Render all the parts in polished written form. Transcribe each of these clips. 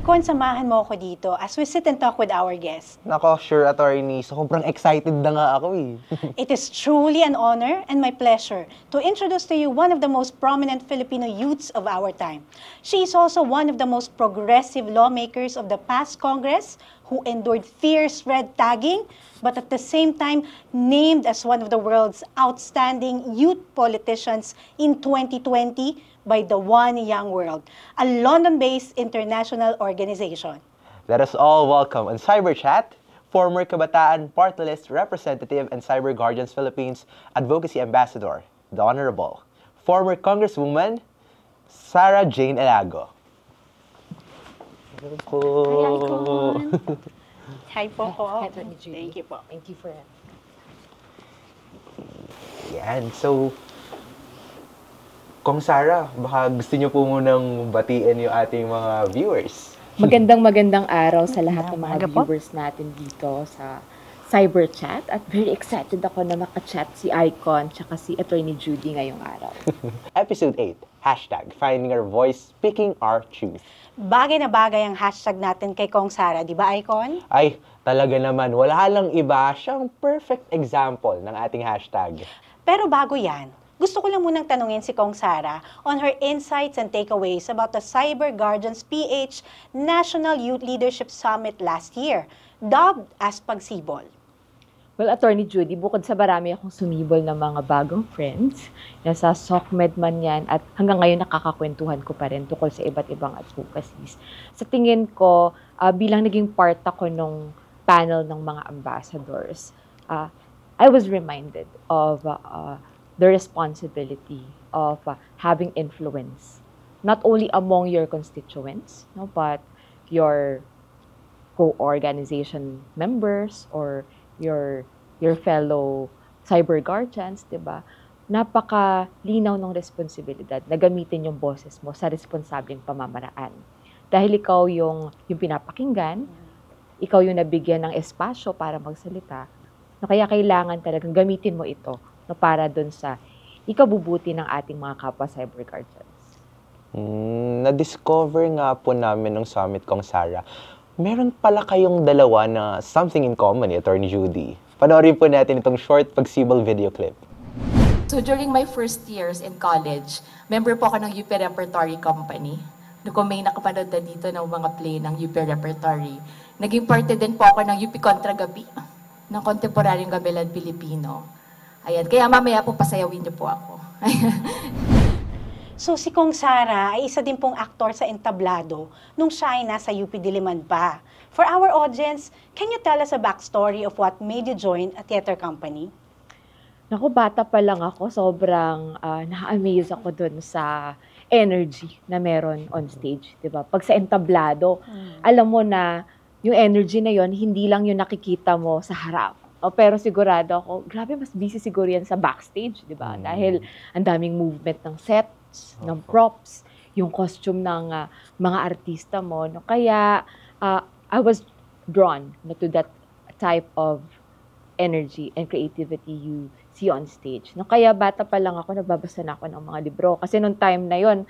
Icon, samahan mo ako dito as we sit and talk with our guests. Nako, sure, attorney. Sobrang excited na nga ako eh. It is truly an honor and my pleasure to introduce to you one of the most prominent Filipino youths of our time. She is also one of the most progressive lawmakers of the past Congress who endured fierce red tagging, but at the same time named as one of the world's outstanding youth politicians in 2020 by the One Young World, a London-based international organization. Let us all welcome on Cyber Chat, former Kabataan Party List Representative and Cyber Guardians Philippines Advocacy Ambassador, the Honorable, former Congresswoman, Sarah Jane Elago. Hi, Icon. Hi po po. Hi, Atty. Judy. Thank you po. Thank you for it. Yan, so, Kong Sarah, baka gusto niyo po munang batiin yung ating mga viewers. Magandang araw sa lahat ng mga Umaga po. viewers natin dito sa Cyber Chat at very excited ako na makachat si Icon tsaka si Atty. Judy ngayong araw. Episode 8, hashtag Finding Our Voice, Speaking Our Truth. Bagay na bagay ang hashtag natin kay Kong Sara, di ba, Icon? Ay, talaga naman, wala lang iba, siyang perfect example ng ating hashtag. Pero bago yan, gusto ko lang munang tanungin si Kong Sara on her insights and takeaways about the Cyber Guardians PH National Youth Leadership Summit last year, dubbed as Pagsibol. Well, Atty. Judy, bukod sa marami akong sumibol ng mga bagong friends, nasa SOCMED man yan, at hanggang ngayon nakakakwentuhan ko pa rin tungkol sa iba't ibang advocacies. Sa tingin ko, bilang naging part ako nung panel ng mga ambassadors, I was reminded of the responsibility of having influence, not only among your constituents, no, but your co-organization members or your fellow cyber guardians, 'di ba? Napakalinaw ng responsibilidad na gamitin yung boses mo sa responsableng pamamaraan. Dahil ikaw yung pinapakinggan, ikaw yung nabigyan ng espasyo para magsalita, no, kaya kailangan talagang gamitin mo ito no, para dun sa ikabubuti ng ating mga kapwa cyber guardians. Na-discover nga po namin ng summit kong Sarah, meron pala kayong dalawa na something in common, Atty. Judy. Panoorin po natin itong short pagsibol video clip. So during my first years in college, member po ako ng UP Repertory Company. Kung may nakapanood na dito ng mga play ng UP Repertory. Naging parte din po ako ng UP Contra Gabi, ng Kontemporaryong Gamelan Pilipino. Ayan, kaya mamaya po pasayawin niyo po ako. So si Kong Sara ay isa din pong aktor sa entablado nung siya ay nasa UP Diliman pa. For our audience, can you tell us a backstory of what made you join a theater company? Naku, bata pa lang ako, sobrang na-amaze ako dun sa energy na meron on stage, 'di ba? Pag sa entablado, alam mo na yung energy na yon hindi lang yung nakikita mo sa harap. Pero sigurado ako, grabe mas busy siguro yan sa backstage, 'di ba? Dahil ang daming movement ng sets, ng props, yung costume ng mga artista mo, no? Kaya I was drawn to that type of energy and creativity you see on stage. No, kaya bata pa lang ako, nagbabasa na ako ng mga libro. Kasi nung time na yon,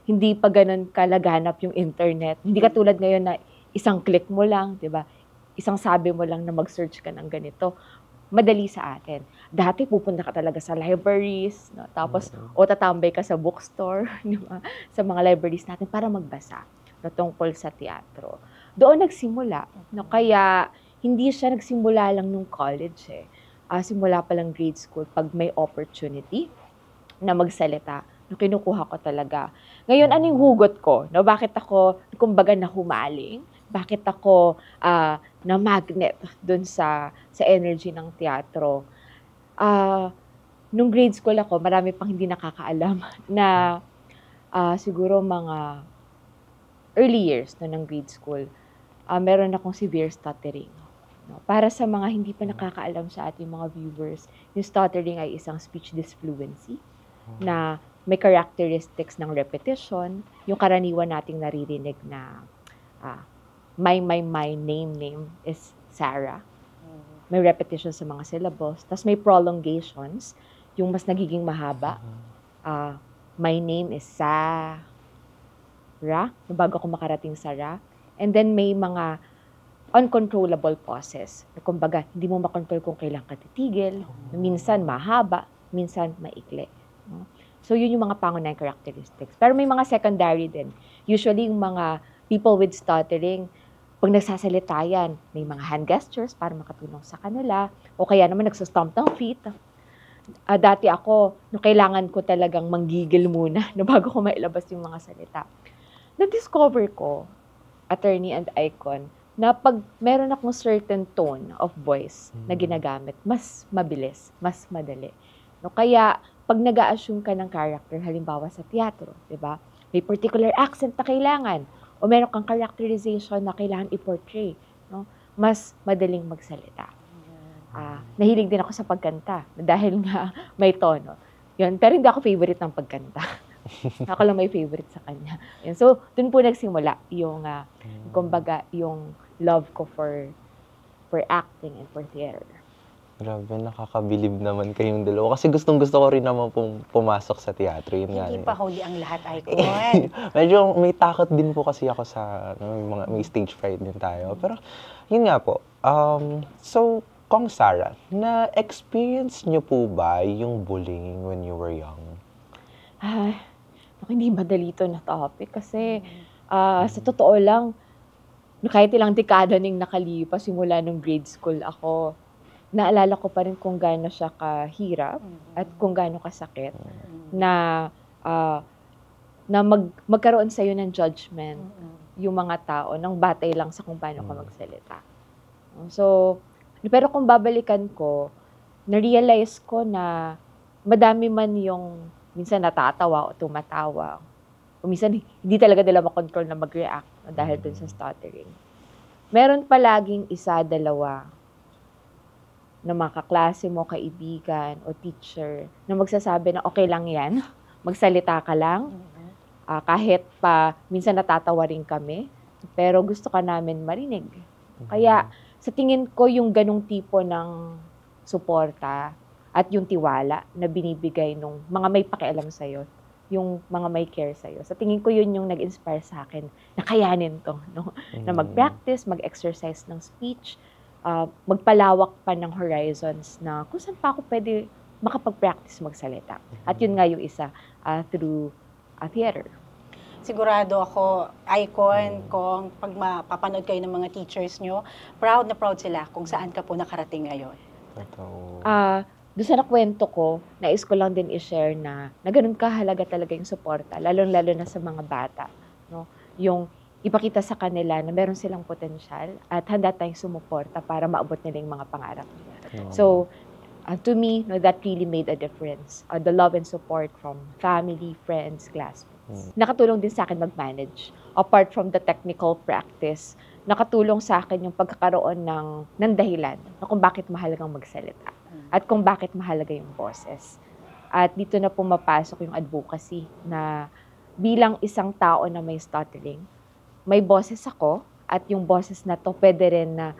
hindi pa ganun kalaganap yung internet. Hindi katulad ngayon na isang click mo lang, 'di ba? Isang sabi mo lang na mag-search ka ng ganito. Madali sa atin. Dati pupunta ka talaga sa libraries, no? Tapos o tatambay ka sa bookstore, di ba? Sa mga libraries natin para magbasa na tungkol sa teatro. Doon nagsimula. No? Kaya hindi siya nagsimula lang nung college eh. Simula pa lang grade school pag may opportunity na magsalita. No, kinukuha ko talaga. Ngayon, ano yung hugot ko? No, bakit ako, kumbaga, nahumaling? Bakit ako na magnet dun sa energy ng teatro? Nung grade school ako, marami pang hindi nakakaalam na siguro mga early years no, ng grade school, meron akong severe stuttering. No? Para sa mga hindi pa nakakaalam sa ating mga viewers, yung stuttering ay isang speech disfluency na may characteristics ng repetition, yung karaniwan nating naririnig na my name is Sarah. May repetition sa mga syllables. Tapos may prolongations, yung mas nagiging mahaba. My name is Sa. Ra, bago ako makarating sa Ra. And then may mga uncontrollable pauses. Kumbaga, hindi mo makontrol kung kailan ka titigil. Minsan mahaba, minsan maikli. No? So, yun yung mga pangunahing characteristics. Pero may mga secondary din. Usually, yung mga people with stuttering, pag nagsasalita yan, may mga hand gestures para makatulong sa kanila. O kaya naman nagsastomp ng feet. Dati ako, no, kailangan ko talagang manggigil muna no, bago ko mailabas yung mga salita. Na-discover ko, attorney and icon, na pag meron akong certain tone of voice na ginagamit, mas mabilis, mas madali. No, kaya, pag nag-a-assume ka ng character, halimbawa sa teatro, di ba? May particular accent na kailangan, o meron kang characterization na kailangan i-portray, no? Mas madaling magsalita. Nahilig din ako sa pagkanta, dahil nga may tono. Yun, pero hindi ako favorite ng pagkanta. Ako lang may favorite sa kanya. Yun, so, dun po nagsimula yung, kumbaga, yung love ko for acting and for theater. Grabe, nakakabilib naman kayong dalawa. Kasi gustong-gusto ko rin naman pumasok sa teatro. Yun nga Hindi eh. pa huli ang lahat, Icon. Medyo may takot din po kasi ako sa, may stage fright din tayo. Pero, yun nga po. So, Kong Sarah, na-experience niyo po ba yung bullying when you were young? Ay, hindi madali ito na topic kasi sa totoo lang, kahit ilang dekada ning nakalipas simula nung grade school ako, naalala ko pa rin kung gaano siya kahirap at kung gaano kasakit na magkaroon sa'yo ng judgment yung mga tao nang batay lang sa kung paano ka magsalita. So, pero kung babalikan ko, na-realize ko na madami man yung minsan natatawa o tumatawa. O minsan hindi talaga nila makontrol na mag-react dahil dun sa stuttering. Meron palaging isa, dalawa na mga kaklase mo, kaibigan o teacher na magsasabi na okay lang yan, magsalita ka lang. Kahit pa minsan natatawa rin kami, pero gusto ka namin marinig. Kaya sa tingin ko yung ganong tipo ng suporta at yung tiwala na binibigay nung mga may pakialam sa'yo, yung mga may care sa'yo. Sa tingin ko yun yung nag-inspire sa akin na kayanin to, no? Na mag-practice, mag-exercise ng speech, magpalawak pa ng horizons na kung saan pa ako pwede makapag-practice magsalita. At yun nga yung isa, through theater. Sigurado ako, Icon, kung pag mapapanood kayo ng mga teachers nyo, proud na proud sila kung saan ka po nakarating ngayon. Totoo. Doon sa nakwento ko, nais ko lang din i-share na ganun kahalaga talaga yung suporta, lalo-lalo na sa mga bata. No? Yung ipakita sa kanila na meron silang potensyal at handa tayong sumuporta para maabot nila yung mga pangarap nila. So, to me, no, that really made a difference. The love and support from family, friends, classmates. Nakatulong din sa akin mag-manage. Apart from the technical practice, nakatulong sa akin yung pagkakaroon ng dahilan na kung bakit mahalagang magsalita at kung bakit mahalaga yung boses. At dito na pumapasok yung advocacy na bilang isang tao na may stuttering, may boses ako at yung boses na to pwede rin na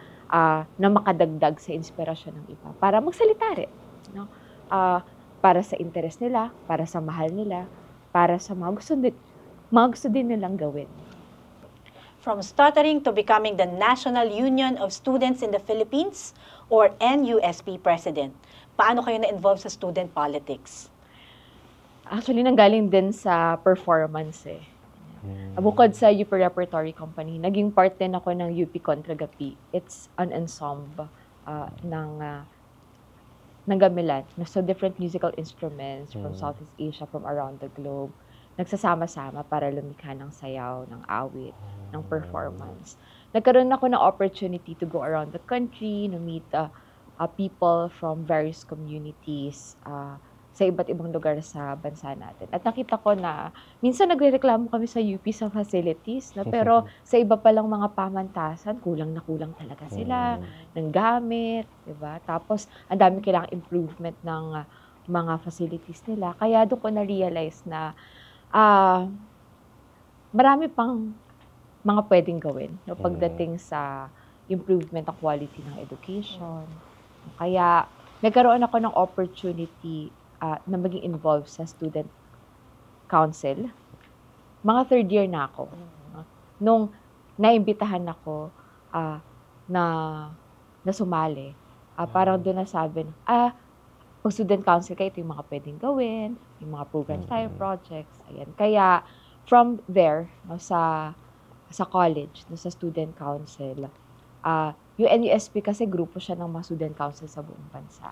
makadagdag sa inspirasyon ng iba para magsalita rin. No? Para sa interest nila, para sa mahal nila, para sa mga gusto din nilang gawin. From stuttering to becoming the National Union of Students in the Philippines or NUSP President, paano kayo na-involve sa student politics? Actually, nanggaling din sa performance eh. Bukod sa UP Repertory Company, naging part din ako ng UP Contra Gapi. It's an ensemble ng gamelan. So, different musical instruments from Southeast Asia, from around the globe. Nagsasama-sama para lumikha ng sayaw, ng awit, ng performance. Nagkaroon ako ng opportunity to go around the country, to meet people from various communities sa iba't ibang lugar sa bansa natin. At nakita ko na minsan nagrereklamo kami sa UP sa facilities, no? Pero sa iba palang mga pamantasan, kulang na kulang talaga sila ng gamit, diba? Tapos ang dami kailangang improvement ng mga facilities nila. Kaya doon ko na-realize na marami pang mga pwedeng gawin, no? Pagdating sa improvement ng quality ng education. Kaya nagkaroon ako ng opportunity na maging involved sa student council mga third year na ako. No? Nung naimbitahan ako na sumali, parang doon nasabi na, pag student council kayo, ito yung mga pwedeng gawin, yung mga programs tayo, projects, ayan. Kaya, from there, no, sa college, no, sa student council, yung NUSP kasi grupo siya ng mga student council sa buong bansa.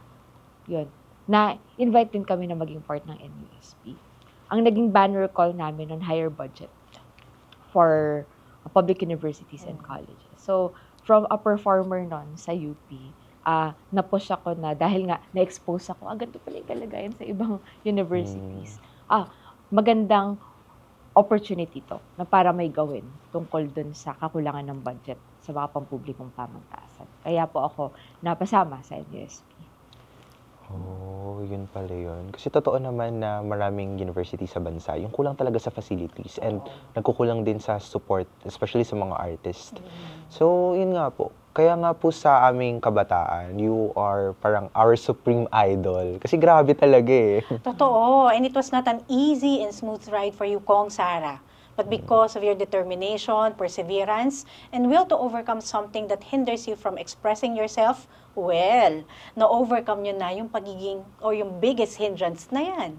Yun. Na-invite din kami na maging part ng NUSP. Ang naging banner call namin on higher budget for public universities and colleges. So, from a performer nun sa UP, na-push ako na dahil nga na-expose ako, ganito pala yung kalagayan sa ibang universities. Magandang opportunity to na para may gawin tungkol dun sa kakulangan ng budget sa mga pampublikong pamantasan. Kaya po ako napasama sa NUSP. Oh, yun pala yun. Kasi totoo naman na maraming university sa bansa, yung kulang talaga sa facilities and nagkukulang din sa support, especially sa mga artist. So, yun nga po. Kaya nga po sa aming kabataan, you are parang our supreme idol. Kasi grabe talaga eh. Totoo. And it was not an easy and smooth ride for you, Kong Sara. But because of your determination, perseverance, and will to overcome something that hinders you from expressing yourself, well, na-overcome nyo na yung pagiging or yung biggest hindrance na yan.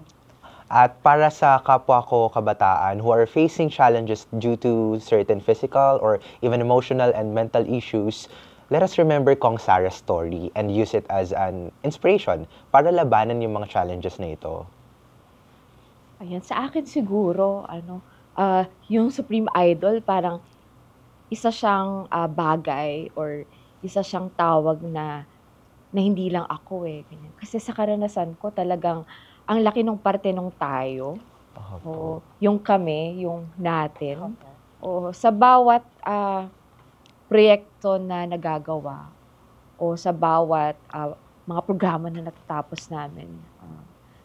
At para sa kapwa ko kabataan who are facing challenges due to certain physical or even emotional and mental issues, let us remember Kong Sara's story and use it as an inspiration para labanan yung mga challenges na ito. Ayan, sa akin siguro, yung Supreme Idol, parang isa siyang bagay or isa siyang tawag na hindi lang ako eh. Ganyan. Kasi sa karanasan ko talagang ang laki ng parte nung tayo. O, yung kami, yung natin. O, sa bawat proyekto na nagagawa o sa bawat mga programa na natatapos namin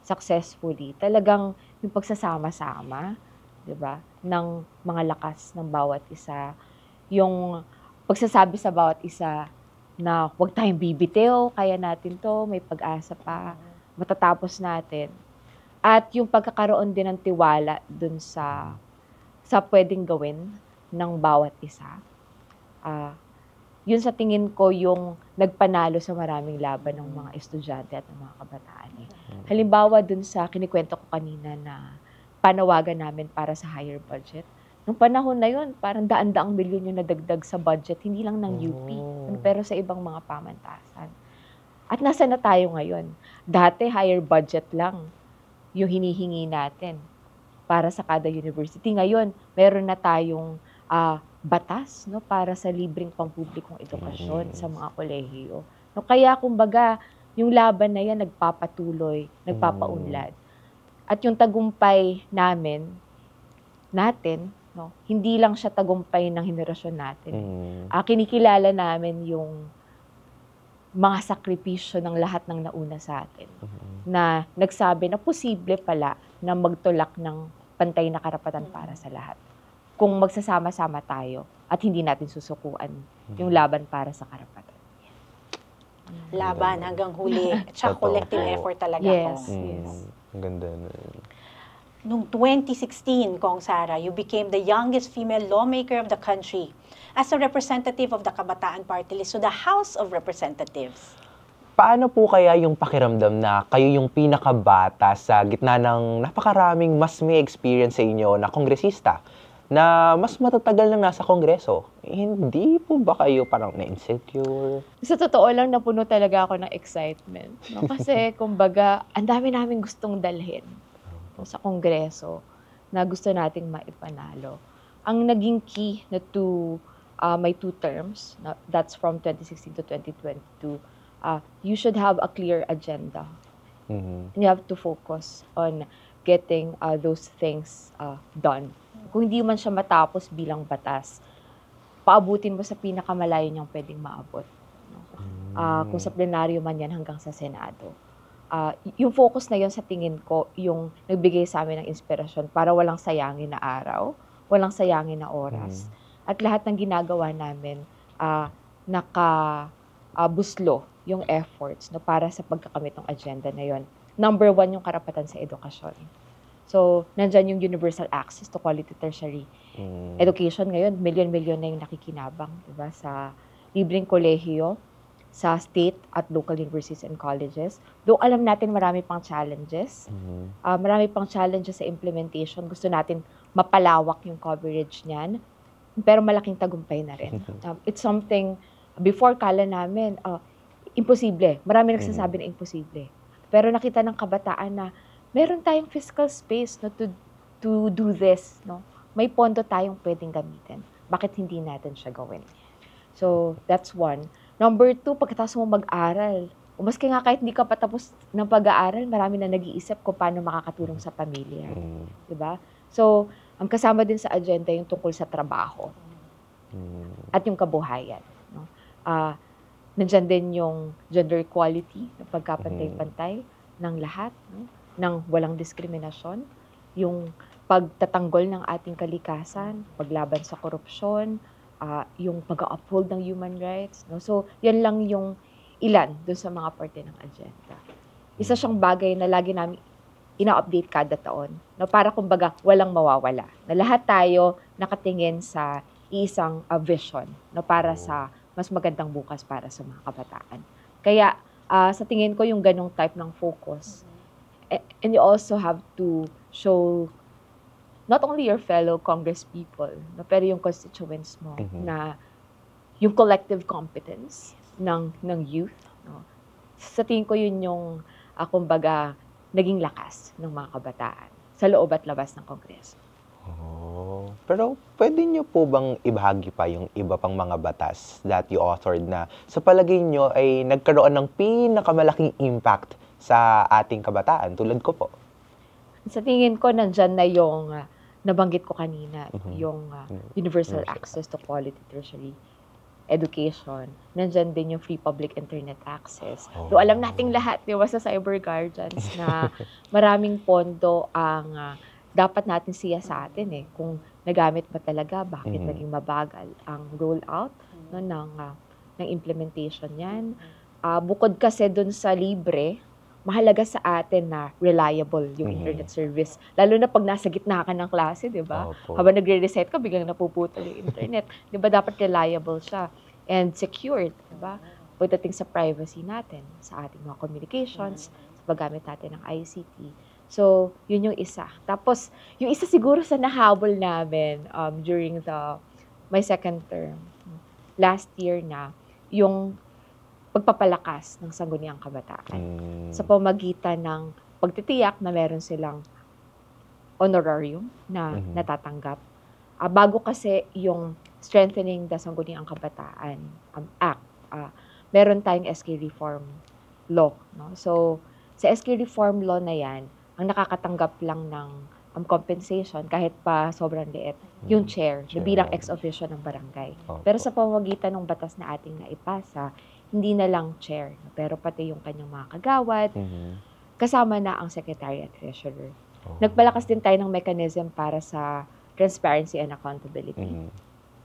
successfully, talagang yung pagsasama-sama, 'di ba? Ng mga lakas ng bawat isa, yung pagsasabi sa bawat isa na huwag tayong bibitiw, kaya natin 'to, may pag-asa pa, matatapos natin. At yung pagkakaroon din ng tiwala dun sa pwedeng gawin ng bawat isa. Yun sa tingin ko yung nagpanalo sa maraming laban ng mga estudyante at ng mga kabataan. Halimbawa dun sa kinikwento ko kanina na panawagan namin para sa higher budget. Nung panahon na yun, parang daan-daang milyon yung nadagdag sa budget, hindi lang ng UP, pero sa ibang mga pamantasan. At nasa na tayo ngayon? Dati, higher budget lang yung hinihingi natin para sa kada university. Ngayon, meron na tayong batas no, para sa libreng pampublikong edukasyon sa mga kolehiyo. No, kaya, kumbaga, yung laban na yan nagpapatuloy, nagpapaunlad. At yung tagumpay natin, no, hindi lang siya tagumpay ng henerasyon natin. Kinikilala namin yung mga sakripisyo ng lahat ng nauna sa atin. Na nagsabi na posible pala na magtulak ng pantay na karapatan para sa lahat. Kung magsasama-sama tayo at hindi natin susukuan yung laban para sa karapatan. Laban hanggang huli. At saka collective effort talaga. Yes, Kong. yes. Ang ganda na. Noong 2016, Kong Sara, you became the youngest female lawmaker of the country as a representative of the Kabataan Party List to the House of Representatives. Paano po kaya yung pakiramdam na kayo yung pinakabata sa gitna ng napakaraming mas may experience sa inyo na kongresista na mas matatagal nang nasa kongreso? Hindi po ba kayo parang na-insecure? Sa totoo lang, napuno talaga ako ng excitement. No? Kasi, kumbaga, ang dami namin gustong dalhin sa kongreso na gusto nating maipanalo. Ang naging key na my 2 terms, that's from 2016 to 2022, you should have a clear agenda. And you have to focus on getting those things done. Kung hindi man siya matapos bilang batas, paabutin mo sa pinakamalayo niyang pwedeng maabot. No? Kung sa plenaryo man yan hanggang sa Senado. Yung focus na yun sa tingin ko, yung nagbigay sa amin ng inspirasyon para walang sayangin na araw, walang sayangin na oras. At lahat ng ginagawa namin, buslo yung efforts no, para sa pagkakamit ng agenda na yun. Number 1 yung karapatan sa edukasyon. So, nandyan yung universal access to quality tertiary education ngayon. Milyon-milyon na yung nakikinabang, diba? Sa libreng kolehiyo, sa state at local universities and colleges. Though alam natin marami pang challenges. Marami pang challenges sa implementation. Gusto natin mapalawak yung coverage niyan. Pero malaking tagumpay na rin. It's something, before kala namin, imposible. Marami nagsasabi na imposible. Pero nakita ng kabataan na meron tayong fiscal space no, to do this. No? May pondo tayong pwedeng gamitin. Bakit hindi natin siya gawin? So, that's one. Number two, pagkatapos mo mag-aral, maski nga kahit hindi ka patapos ng pag-aaral, marami na nag-iisip kung paano makakatulong sa pamilya. Diba? So, ang kasama din sa agenda yung tungkol sa trabaho at yung kabuhayan. No? Nandiyan din yung gender equality, na pagkapantay-pantay ng lahat, no? Ng walang diskriminasyon, yung pagtatanggol ng ating kalikasan, paglaban sa korupsyon, yung pag-uphold ng human rights. No? So, yan lang yung ilan doon sa mga parte ng agenda. Isa siyang bagay na lagi namin ina-update kada taon. No? Para kumbaga, walang mawawala. Na lahat tayo nakatingin sa isang vision, no? Para sa mas magandang bukas para sa mga kabataan. Kaya, sa tingin ko yung ganong type ng focus. And you also have to show not only your fellow congresspeople, no, pero yung constituents mo na yung collective competence ng youth. No. Sa tingin ko yun yung, kumbaga, naging lakas ng mga kabataan sa loob at labas ng Kongreso. Pero pwede nyo po bang ibahagi pa yung iba pang mga batas that you authored na sa palagay nyo ay nagkaroon ng pinakamalaking impact sa ating kabataan, tulad ko po? Sa tingin ko, nandyan na yung nabanggit ko kanina, yung universal access to quality tertiary education. Nandyan din yung free public internet access. So, alam nating lahat, di ba, sa Cyber Guardians na maraming pondo ang dapat natin siya sa atin kung nagamit ba talaga, bakit naging mabagal ang rollout no, ng implementation yan. Bukod kasi dun sa libre, mahalaga sa atin na reliable yung internet service. Lalo na pag nasa gitna ka ng klase, di ba? Habang nagre-reset ka, biglang napuputol yung internet. Di ba dapat reliable siya and secured, di ba? Pagdating sa privacy natin, sa ating mga communications, sa paggamit natin ng ICT. So, yun yung isa. Tapos, yung isa siguro sa nahabol namin during my second term, last year na, yung pagpapalakas ng sangguniang kabataan sa pamagitan ng pagtitiyak na meron silang honorarium na natatanggap. Bago kasi yung Strengthening the Sangguniang Kabataan Act, meron tayong SK Reform Law. No? So, sa SK Reform Law na yan, ang nakakatanggap lang ng compensation kahit pa sobrang liit, yung chair, na bilang ex-officio ng barangay. Pero sa pamamagitan ng batas na ating naipasa, hindi na lang chair, pero pati yung kanyang mga kagawad, kasama na ang secretary at treasurer. Nagpalakas din tayo ng mechanism para sa transparency and accountability.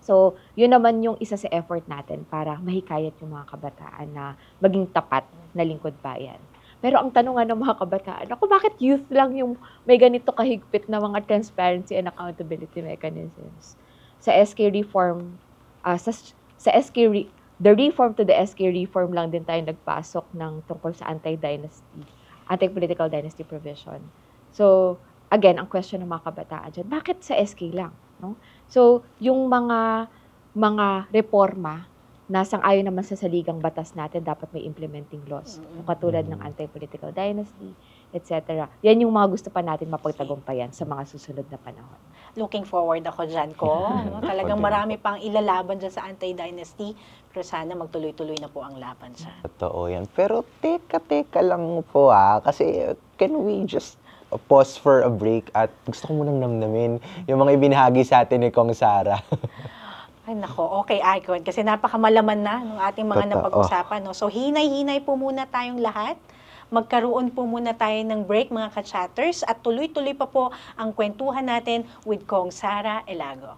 So, yun naman yung isa sa effort natin para mahikayat yung mga kabataan na maging tapat na lingkod bayan. Pero ang tanong ng mga kabataan, bakit youth lang yung may ganito kahigpit na mga transparency and accountability mechanisms? Sa SK Reform, the reform to the SK Reform lang din tayo nagpasok ng tungkol sa anti-political dynasty provision. So, again, ang question ng mga kabataan dyan, bakit sa SK lang? No? So, yung mga reforma na sang-ayon naman sa saligang batas natin, dapat may implementing laws. Katulad ng anti-political dynasty, etc. Yan yung mga gusto pa natin mapagtagumpayan sa mga susunod na panahon. Looking forward ako dyan ko. No? Talagang marami pang ilalaban dyan sa anti-dynasty, pero sana magtuloy-tuloy na po ang laban siya. Totoo yan. Pero teka lang po kasi can we just pause for a break at gusto ko munang namnamin yung mga ibinahagi sa atin ni Kong Sara. Ay nako, okay Icon, kasi napakamalaman na ng ating mga napag-usapan. No? So hinay-hinay po muna tayong lahat. Magkaroon po muna tayo ng break mga ka-chatters at tuloy-tuloy pa po ang kwentuhan natin with Kong Sara Elago.